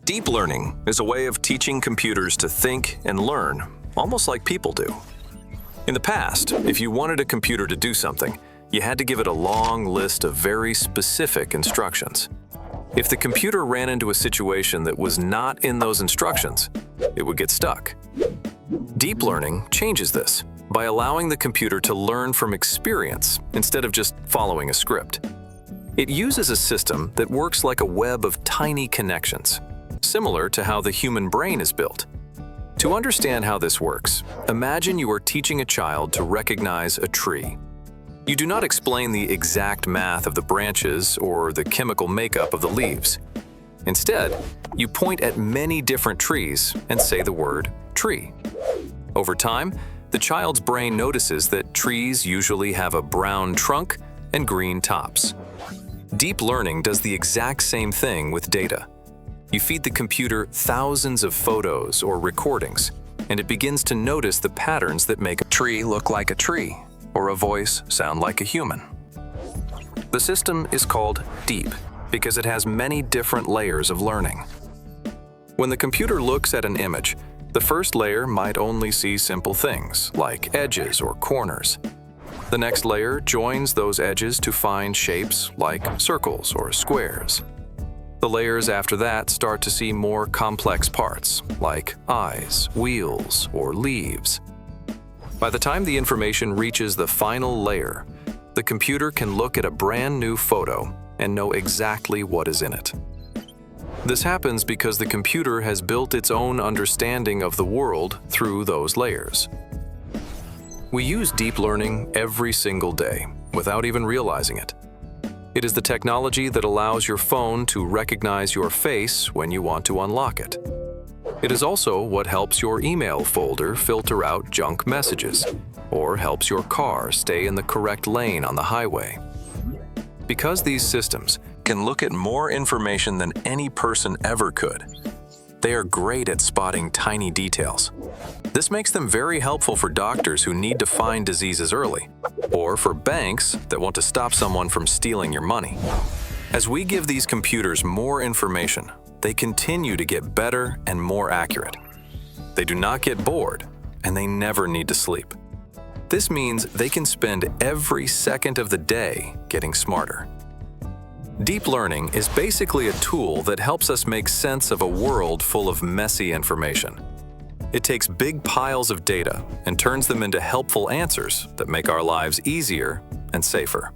Deep learning is a way of teaching computers to think and learn, almost like people do. In the past, if you wanted a computer to do something, you had to give it a long list of very specific instructions. If the computer ran into a situation that was not in those instructions, it would get stuck. Deep learning changes this by allowing the computer to learn from experience instead of just following a script. It uses a system that works like a web of tiny connections, similar to how the human brain is built. To understand how this works, imagine you are teaching a child to recognize a tree. You do not explain the exact math of the branches or the chemical makeup of the leaves. Instead, you point at many different trees and say the word tree. Over time, the child's brain notices that trees usually have a brown trunk and green tops. Deep learning does the exact same thing with data. You feed the computer thousands of photos or recordings, and it begins to notice the patterns that make a tree look like a tree, or a voice sound like a human. The system is called deep because it has many different layers of learning. When the computer looks at an image, the first layer might only see simple things like edges or corners. The next layer joins those edges to find shapes like circles or squares. The layers after that start to see more complex parts, like eyes, wheels, or leaves. By the time the information reaches the final layer, the computer can look at a brand new photo and know exactly what is in it. This happens because the computer has built its own understanding of the world through those layers. We use deep learning every single day, without even realizing it. It is the technology that allows your phone to recognize your face when you want to unlock it. It is also what helps your email folder filter out junk messages, or helps your car stay in the correct lane on the highway. Because these systems can look at more information than any person ever could, they are great at spotting tiny details. This makes them very helpful for doctors who need to find diseases early, or for banks that want to stop someone from stealing your money. As we give these computers more information, they continue to get better and more accurate. They do not get bored, and they never need to sleep. This means they can spend every second of the day getting smarter. Deep learning is basically a tool that helps us make sense of a world full of messy information. It takes big piles of data and turns them into helpful answers that make our lives easier and safer.